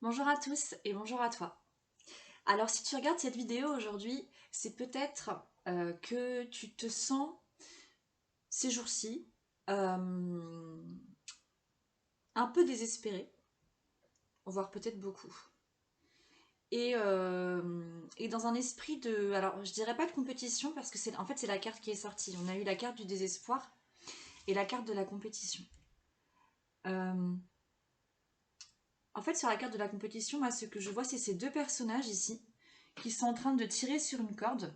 Bonjour à tous et bonjour à toi. Alors si tu regardes cette vidéo aujourd'hui, c'est peut-être que tu te sens ces jours-ci euh, un peu désespéré, voire peut-être beaucoup. Et dans un esprit de... Alors je dirais pas de compétition parce que en fait c'est la carte qui est sortie. On a eu la carte du désespoir et la carte de la compétition. Euh, En fait sur la carte de la compétition, moi ce que je vois c'est ces deux personnages ici qui sont en train de tirer sur une corde.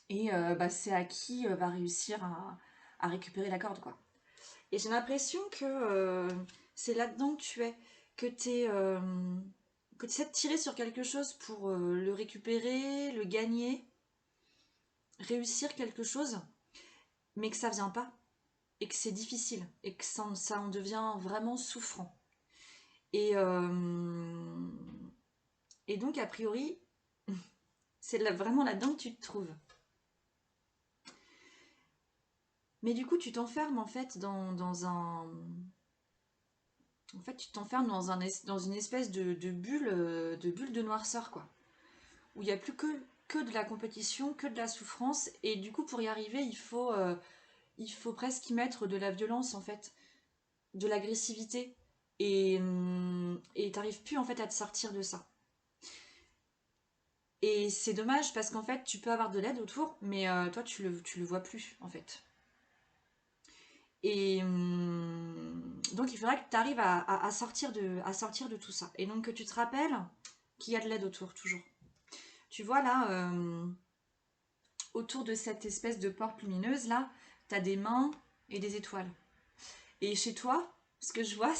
Et c'est à qui va réussir à récupérer la corde, quoi. Et j'ai l'impression que c'est là-dedans que tu es, que que tu essaies de tirer sur quelque chose pour le récupérer, le gagner, réussir quelque chose, mais que ça vient pas, et que c'est difficile, et que ça en devient vraiment souffrant. Et, euh, et donc, a priori, c'est vraiment là-dedans que tu te trouves. Mais du coup, tu t'enfermes en fait dans un, en fait, tu t'enfermes dans une espèce de bulle de noirceur, quoi. Où il n'y a plus que de la compétition, que de la souffrance. Et du coup, pour y arriver, il faut presque y mettre de la violence, en fait. De l'agressivité. Et t'arrives plus, en fait, à te sortir de ça. Et c'est dommage parce qu'en fait, tu peux avoir de l'aide autour, mais toi, tu le vois plus, en fait. Donc, il faudrait que tu arrives à sortir de tout ça. Et donc, que tu te rappelles qu'il y a de l'aide autour, toujours. Tu vois là, autour de cette espèce de porte lumineuse là, t'as des mains et des étoiles. Et chez toi, ce que je vois,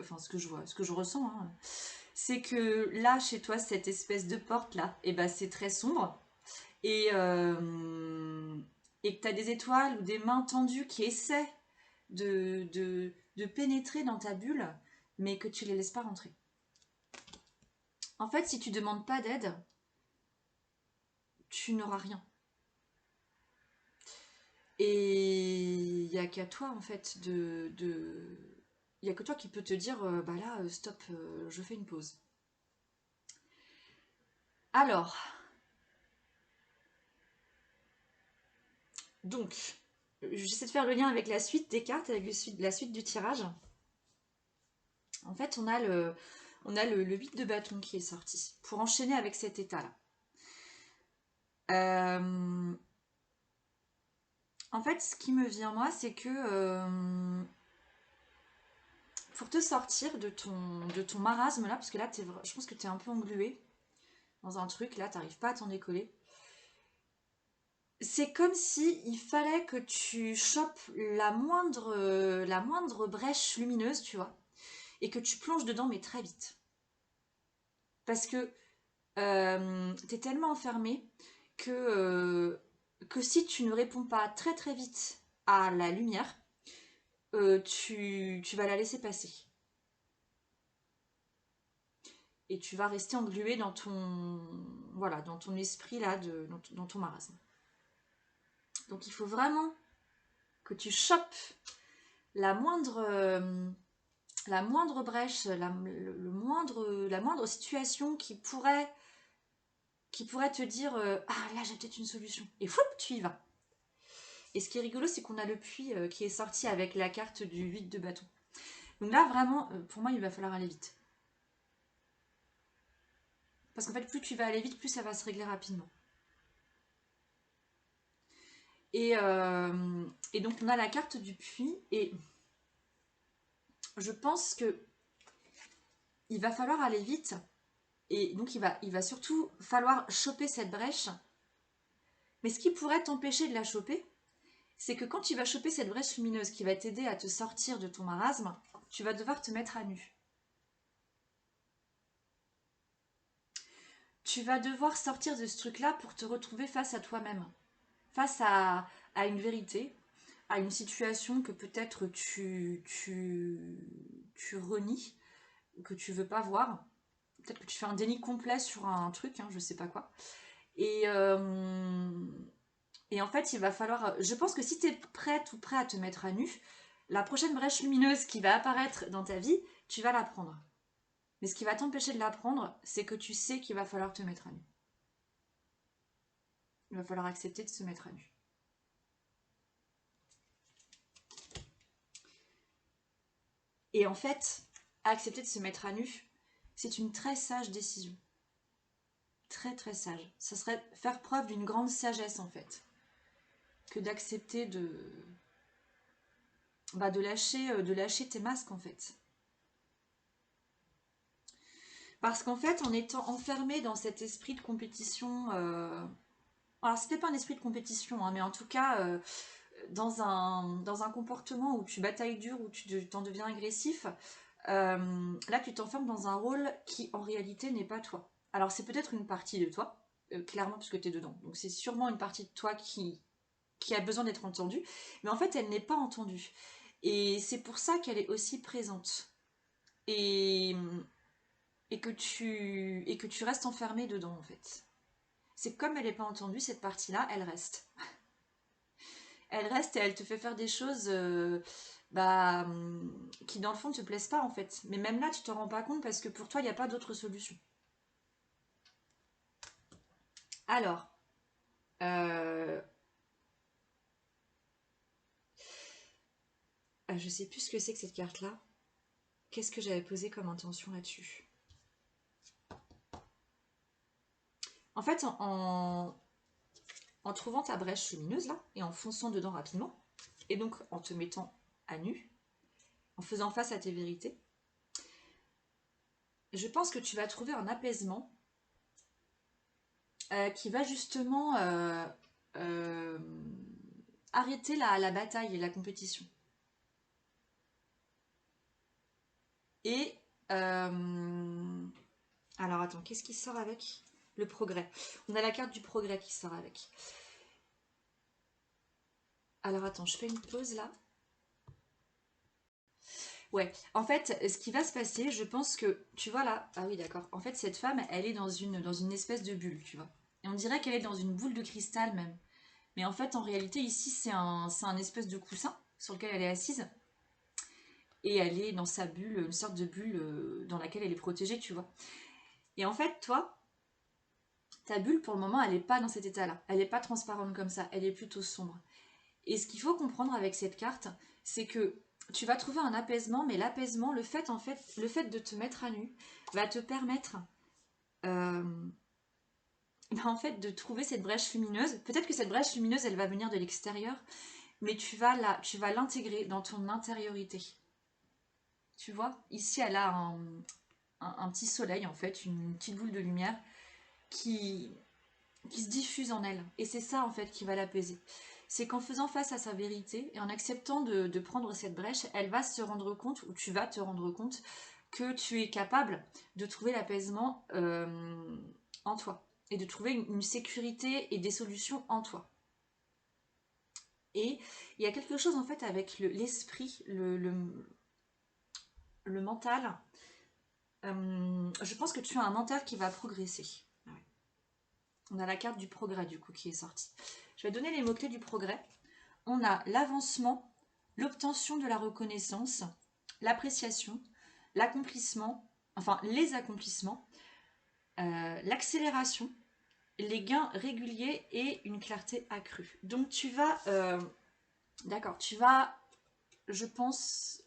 enfin ce que je vois, ce que je ressens, hein, c'est que là, chez toi, cette espèce de porte là, et ben c'est très sombre et et que t'as des étoiles ou des mains tendues qui essaient de pénétrer dans ta bulle, mais que tu les laisses pas rentrer. En fait, si tu demandes pas d'aide, tu n'auras rien. Et il n'y a qu'à toi, en fait, il n'y a que toi qui peux te dire, bah là, stop, je fais une pause. Alors, donc, j'essaie de faire le lien avec la suite des cartes, avec la suite du tirage. En fait, on a le 8 de bâton qui est sorti, pour enchaîner avec cet état-là. Euh, En fait, ce qui me vient, moi, c'est que pour te sortir de ton marasme, là, parce que là, je pense que tu es un peu englué dans un truc, là, t'arrives pas à t'en décoller. C'est comme si il fallait que tu chopes la moindre brèche lumineuse, tu vois, et que tu plonges dedans, mais très vite. Parce que t'es tellement enfermé que si tu ne réponds pas très très vite à la lumière, tu vas la laisser passer. Et tu vas rester englué dans voilà, dans ton esprit là, dans ton marasme. Donc il faut vraiment que tu chopes la moindre, la moindre brèche, la moindre situation qui pourrait te dire ah là j'ai peut-être une solution. Et foup, tu y vas. Et ce qui est rigolo, c'est qu'on a le puits qui est sorti avec la carte du 8 de bâton. Donc là, vraiment, pour moi, il va falloir aller vite. Parce qu'en fait, plus tu vas aller vite, plus ça va se régler rapidement. Et, euh, et donc, on a la carte du puits. Et je pense que il va falloir aller vite. Et donc, il va surtout falloir choper cette brèche. Mais ce qui pourrait t'empêcher de la choper, c'est que quand tu vas choper cette brèche lumineuse qui va t'aider à te sortir de ton marasme, tu vas devoir te mettre à nu. Tu vas devoir sortir de ce truc-là pour te retrouver face à toi-même, face à une vérité, à une situation que peut-être tu renies, que tu veux pas voir. Peut-être que tu fais un déni complet sur un truc, hein, je sais pas quoi. Et, euh, et en fait, il va falloir. Je pense que si tu es prête ou prêt à te mettre à nu, la prochaine brèche lumineuse qui va apparaître dans ta vie, tu vas la prendre. Mais ce qui va t'empêcher de la prendre, c'est que tu sais qu'il va falloir te mettre à nu. Il va falloir accepter de se mettre à nu. Et en fait, accepter de se mettre à nu, c'est une très sage décision. Très très sage. Ça serait faire preuve d'une grande sagesse en fait. Que d'accepter de lâcher tes masques en fait. Parce qu'en fait, en étant enfermé dans cet esprit de compétition, alors c'était pas un esprit de compétition, hein, mais en tout cas, dans un comportement où tu batailles dur, où tu t'en deviens agressif, là tu t'enfermes dans un rôle qui en réalité n'est pas toi. Alors c'est peut-être une partie de toi, clairement puisque tu es dedans, donc c'est sûrement une partie de toi qui a besoin d'être entendue, mais en fait elle n'est pas entendue. Et c'est pour ça qu'elle est aussi présente. Et, et que tu restes enfermé dedans en fait. C'est comme elle n'est pas entendue, cette partie-là, elle reste. Elle reste et elle te fait faire des choses qui dans le fond ne te plaisent pas en fait. Mais même là, tu te rends pas compte parce que pour toi, il n'y a pas d'autre solution. Alors, je sais plus ce que c'est que cette carte-là. Qu'est-ce que j'avais posé comme intention là-dessus? En fait, en trouvant ta brèche lumineuse là, et en fonçant dedans rapidement, et donc en te mettant à nu, en faisant face à tes vérités, je pense que tu vas trouver un apaisement qui va justement euh, arrêter la bataille et la compétition. Et alors attends, qu'est-ce qui sort avec? Le progrès. On a la carte du progrès qui sort avec. Alors attends, je fais une pause là. Ouais, en fait, ce qui va se passer, je pense que, tu vois là, ah oui d'accord, en fait cette femme, elle est dans une espèce de bulle, tu vois. Et on dirait qu'elle est dans une boule de cristal même. Mais en fait, en réalité, ici, c'est un espèce de coussin sur lequel elle est assise. Et elle est dans sa bulle, une sorte de bulle dans laquelle elle est protégée, tu vois. Et en fait, toi, ta bulle, pour le moment, elle n'est pas dans cet état-là. Elle n'est pas transparente comme ça, elle est plutôt sombre. Et ce qu'il faut comprendre avec cette carte, c'est que tu vas trouver un apaisement, mais l'apaisement, le fait de te mettre à nu, va te permettre euh, en fait, de trouver cette brèche lumineuse. Peut-être que cette brèche lumineuse, elle va venir de l'extérieur, mais tu vas l'intégrer dans ton intériorité. Tu vois, ici, elle a un petit soleil, en fait, une petite boule de lumière qui, qui se diffuse en elle. Et c'est ça, en fait, qui va l'apaiser. C'est qu'en faisant face à sa vérité et en acceptant de prendre cette brèche, elle va se rendre compte, ou tu vas te rendre compte, que tu es capable de trouver l'apaisement en toi. Et de trouver une sécurité et des solutions en toi. Et il y a quelque chose, en fait, avec l'esprit, le mental. Je pense que tu as un mental qui va progresser. Ouais. On a la carte du progrès du coup qui est sortie. Je vais donner les mots-clés du progrès. On a l'avancement, l'obtention de la reconnaissance, l'appréciation, l'accomplissement, enfin les accomplissements, l'accélération, les gains réguliers et une clarté accrue. Donc tu vas, d'accord, tu vas, je pense,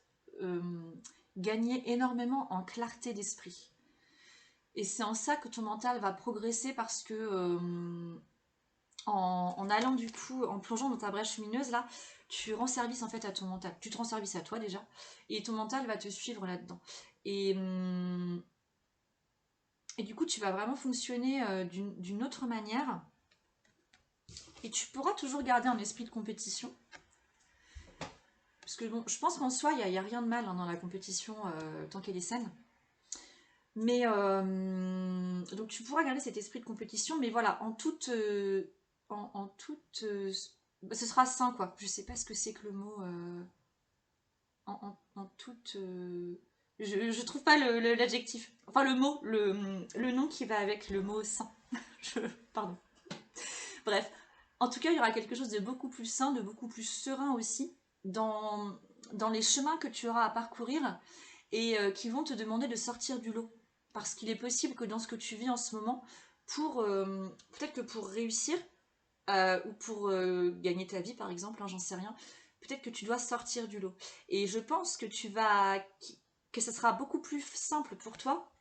gagner énormément en clarté d'esprit. Et c'est en ça que ton mental va progresser parce que en allant du coup, en plongeant dans ta brèche lumineuse là, tu rends service en fait à ton mental. Tu te rends service à toi déjà, et ton mental va te suivre là-dedans. Et du coup, tu vas vraiment fonctionner d'une autre manière. Et tu pourras toujours garder un esprit de compétition. Parce que bon, je pense qu'en soi, il n'y a rien de mal hein, dans la compétition tant qu'elle est saine. Mais donc tu pourras garder cet esprit de compétition, mais voilà, en toute, ce sera sain quoi. Je sais pas ce que c'est que le mot en toute. Je trouve pas l'adjectif. Enfin le mot, le nom qui va avec le mot sain. Pardon. Bref, en tout cas, il y aura quelque chose de beaucoup plus sain, de beaucoup plus serein aussi dans les chemins que tu auras à parcourir et qui vont te demander de sortir du lot. Parce qu'il est possible que dans ce que tu vis en ce moment, peut-être que pour réussir, ou pour gagner ta vie par exemple, hein, j'en sais rien, peut-être que tu dois sortir du lot. Et je pense que ça sera beaucoup plus simple pour toi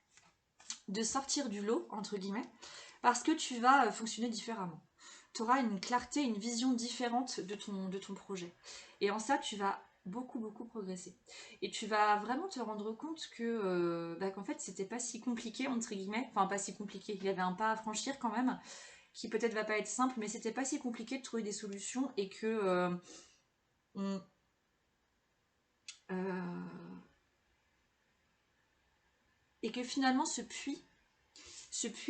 de sortir du lot, entre guillemets, parce que tu vas fonctionner différemment. Tu auras une clarté, une vision différente de ton projet. Et en ça, tu vas beaucoup, beaucoup progresser. Et tu vas vraiment te rendre compte que qu'en fait, c'était pas si compliqué, entre guillemets. Enfin, pas si compliqué, il y avait un pas à franchir quand même, qui peut-être va pas être simple, mais c'était pas si compliqué de trouver des solutions et que on, euh, et que finalement ce puits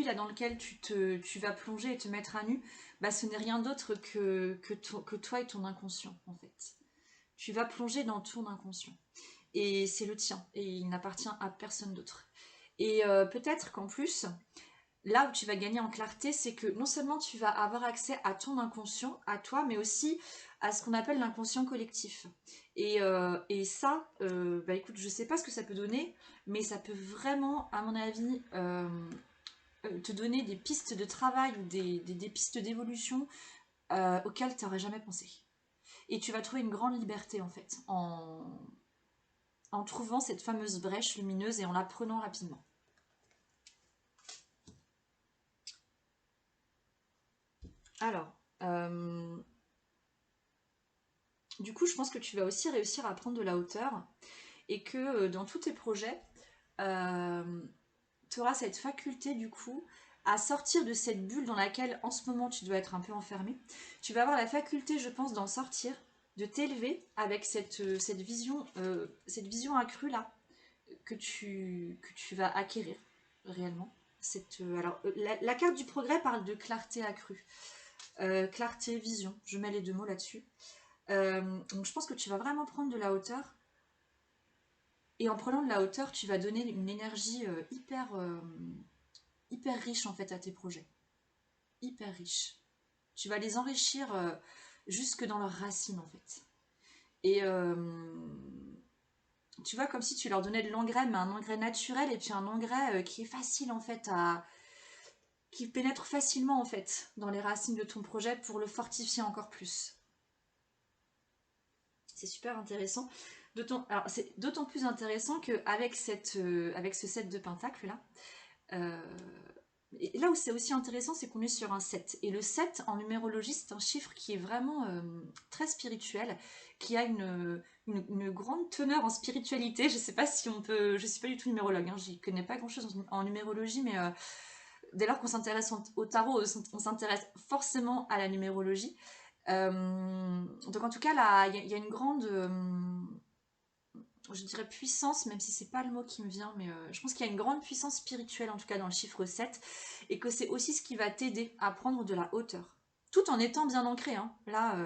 là dans lequel tu vas plonger et te mettre à nu, bah ce n'est rien d'autre que toi et ton inconscient en fait. Tu vas plonger dans ton inconscient. Et c'est le tien. Et il n'appartient à personne d'autre. Et peut-être qu'en plus, là où tu vas gagner en clarté, c'est que non seulement tu vas avoir accès à ton inconscient, à toi, mais aussi à ce qu'on appelle l'inconscient collectif. Et ça, bah écoute, je sais pas ce que ça peut donner, mais ça peut vraiment, à mon avis, te donner des pistes de travail ou des pistes d'évolution auxquelles tu n'aurais jamais pensé. Et tu vas trouver une grande liberté en fait, en trouvant cette fameuse brèche lumineuse et en la prenant rapidement. Alors, du coup, je pense que tu vas aussi réussir à prendre de la hauteur et que dans tous tes projets, tu auras cette faculté du coup à sortir de cette bulle dans laquelle en ce moment tu dois être un peu enfermé. Tu vas avoir la faculté, je pense, d'en sortir, de t'élever avec cette vision accrue là que tu vas acquérir réellement. La carte du progrès parle de clarté accrue. Clarté, vision, je mets les deux mots là-dessus. Donc je pense que tu vas vraiment prendre de la hauteur. Et en prenant de la hauteur, tu vas donner une énergie hyper riche en fait à tes projets. Hyper riche. Tu vas les enrichir jusque dans leurs racines en fait. Et tu vois, comme si tu leur donnais de l'engrais, mais un engrais naturel et puis un engrais qui est facile en fait qui pénètre facilement en fait dans les racines de ton projet pour le fortifier encore plus. C'est super intéressant. Alors c'est d'autant plus intéressant qu'avec avec ce set de pentacles là, et là où c'est aussi intéressant, c'est qu'on est sur un 7. Et le 7 en numérologie, c'est un chiffre qui est vraiment très spirituel, qui a une grande teneur en spiritualité. Je sais pas si on peut. Je suis pas du tout numérologue, hein, j'y connais pas grand chose en numérologie, mais dès lors qu'on s'intéresse au tarot, on s'intéresse forcément à la numérologie. Donc en tout cas, là, il y a une grande, je dirais puissance, même si c'est pas le mot qui me vient, mais je pense qu'il y a une grande puissance spirituelle, en tout cas dans le chiffre 7, et que c'est aussi ce qui va t'aider à prendre de la hauteur. Tout en étant bien ancré, hein. Là,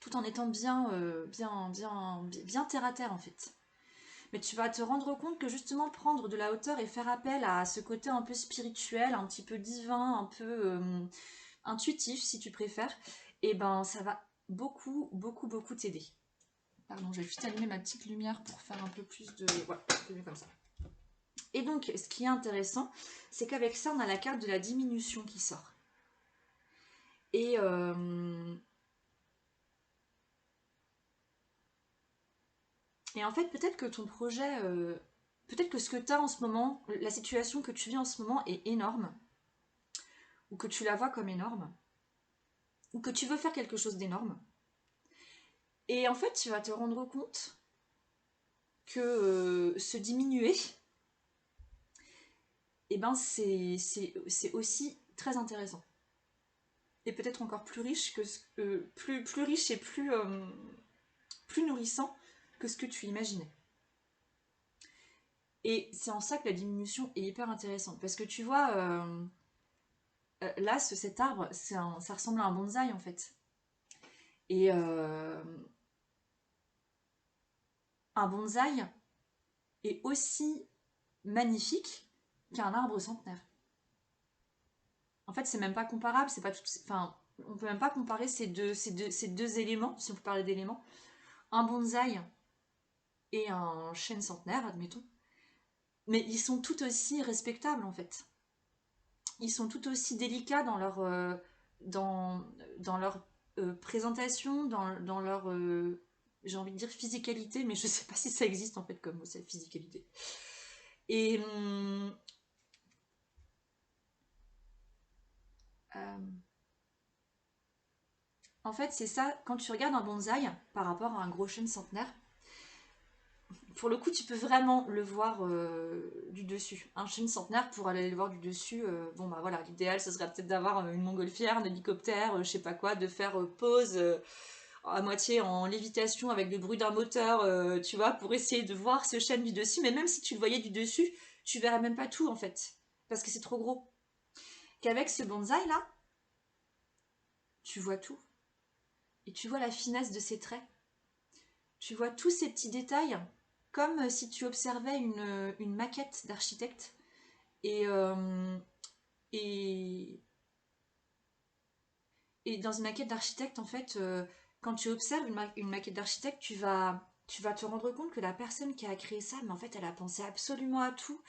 tout en étant bien terre à terre en fait. Mais tu vas te rendre compte que justement prendre de la hauteur et faire appel à ce côté un peu spirituel, un petit peu divin, un peu intuitif si tu préfères, et ben ça va beaucoup, beaucoup, beaucoup t'aider. Pardon, je vais juste allumer ma petite lumière pour faire un peu plus de... Voilà, un peu mieux comme ça. Et donc, ce qui est intéressant, c'est qu'avec ça, on a la carte de la diminution qui sort. Et en fait, peut-être que ton projet... peut-être que ce que tu as en ce moment, la situation que tu vis en ce moment est énorme, ou que tu la vois comme énorme, ou que tu veux faire quelque chose d'énorme. Et en fait, tu vas te rendre compte que se diminuer, eh ben c'est aussi très intéressant. Et peut-être encore plus riche plus riche et plus nourrissant que ce que tu imaginais. Et c'est en ça que la diminution est hyper intéressante. Parce que tu vois, là, cet arbre, ça ressemble à un bonsaï en fait. Et un bonsaï est aussi magnifique qu'un arbre centenaire. En fait, c'est même pas comparable, c'est pas tout. Enfin, on peut même pas comparer ces deux éléments, si on peut parler d'éléments. un bonsaï et un chêne centenaire, admettons, mais ils sont tout aussi respectables en fait. Ils sont tout aussi délicats dans, dans leur présentation, dans leur, j'ai envie de dire physicalité, mais je sais pas si ça existe en fait comme mot, cette physicalité. Et en fait, c'est ça, quand tu regardes un bonsaï par rapport à un gros chêne centenaire, pour le coup, tu peux vraiment le voir du dessus. Un chêne centenaire, pour aller le voir du dessus, bon bah voilà, l'idéal, ce serait peut-être d'avoir une montgolfière, un hélicoptère, je sais pas quoi, de faire pause à moitié en lévitation avec le bruit d'un moteur, tu vois, pour essayer de voir ce chêne du dessus. Mais même si tu le voyais du dessus, tu verrais même pas tout en fait, parce que c'est trop gros. Qu'avec ce bonsaï là, tu vois tout. Et tu vois la finesse de ses traits. Tu vois tous ces petits détails, comme si tu observais une maquette d'architecte. Et, et, et dans une maquette d'architecte, en fait, quand tu observes une maquette d'architecte, tu vas te rendre compte que la personne qui a créé ça, mais en fait, elle a pensé absolument à tout.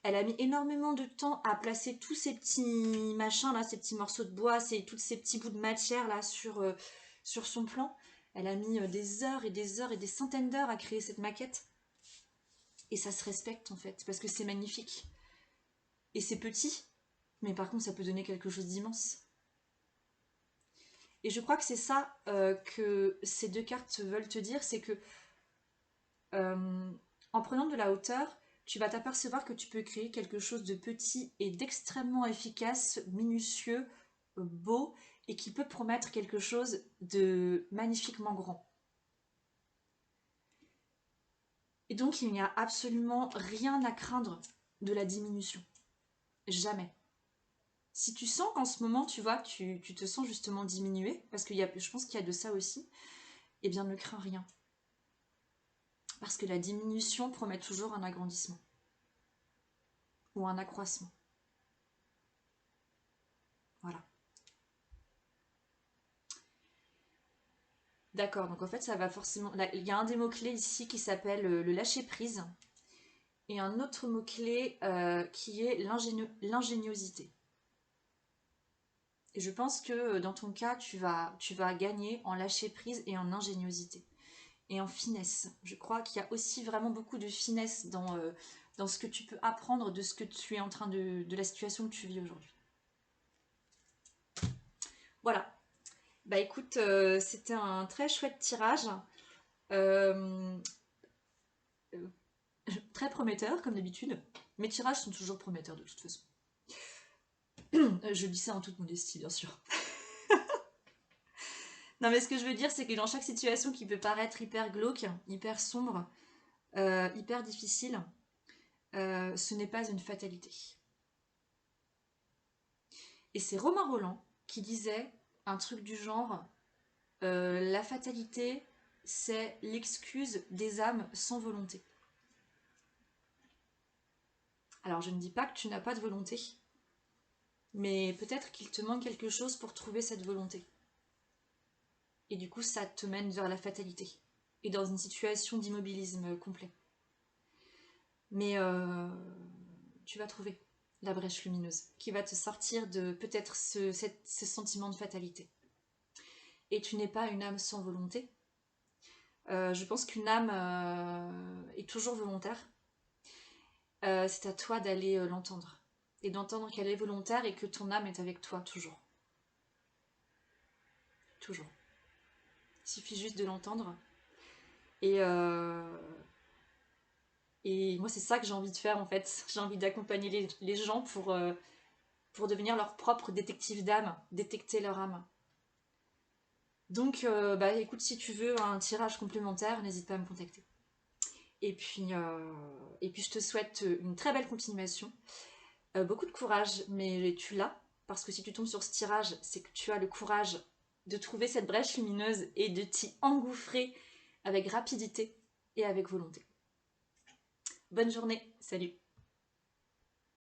Elle a mis énormément de temps à placer tous ces petits machins là, ces petits morceaux de bois, tous ces petits bouts de matière là sur son plan. Elle a mis des heures et des heures et des centaines d'heures à créer cette maquette. Et ça se respecte en fait, parce que c'est magnifique. Et c'est petit, mais par contre ça peut donner quelque chose d'immense. Et je crois que c'est ça que ces deux cartes veulent te dire, c'est que en prenant de la hauteur, tu vas t'apercevoir que tu peux créer quelque chose de petit et d'extrêmement efficace, minutieux, beau, et qui peut promettre quelque chose de magnifiquement grand. Et donc il n'y a absolument rien à craindre de la diminution. Jamais. Si tu sens qu'en ce moment, tu vois, tu te sens justement diminué, parce que je pense qu'il y a de ça aussi, eh bien ne crains rien. Parce que la diminution promet toujours un agrandissement. Ou un accroissement. Voilà. D'accord, donc en fait ça va forcément... Il y a un des mots-clés ici qui s'appelle le lâcher-prise, et un autre mot-clé qui est l'ingéniosité. Et je pense que dans ton cas, tu vas gagner en lâcher-prise et en ingéniosité. Et en finesse. Je crois qu'il y a aussi vraiment beaucoup de finesse dans ce que tu peux apprendre de ce que tu es en train de la situation que tu vis aujourd'hui. Voilà. Bah écoute, c'était un très chouette tirage. Euh, Très prometteur, comme d'habitude. Mes tirages sont toujours prometteurs de toute façon. Je dis ça en toute modestie, bien sûr. Non, mais ce que je veux dire, c'est que dans chaque situation qui peut paraître hyper glauque, hyper sombre, hyper difficile, ce n'est pas une fatalité. Et c'est Romain Rolland qui disait un truc du genre la fatalité, c'est l'excuse des âmes sans volonté. Alors je ne dis pas que tu n'as pas de volonté, mais peut-être qu'il te manque quelque chose pour trouver cette volonté. Et du coup, ça te mène vers la fatalité. Et dans une situation d'immobilisme complet. Mais tu vas trouver la brèche lumineuse qui va te sortir de peut-être ce sentiment de fatalité. Et tu n'es pas une âme sans volonté. Je pense qu'une âme est toujours volontaire. C'est à toi d'aller l'entendre. Et d'entendre qu'elle est volontaire et que ton âme est avec toi toujours. Toujours. Il suffit juste de l'entendre. Et moi, c'est ça que j'ai envie de faire en fait. J'ai envie d'accompagner les gens pour devenir leur propre détective d'âme, détecter leur âme. Donc, bah écoute, si tu veux un tirage complémentaire, n'hésite pas à me contacter. Et puis je te souhaite une très belle continuation. Beaucoup de courage, mais tu l'as. Parce que si tu tombes sur ce tirage, c'est que tu as le courage de trouver cette brèche lumineuse et de t'y engouffrer avec rapidité et avec volonté. Bonne journée, salut!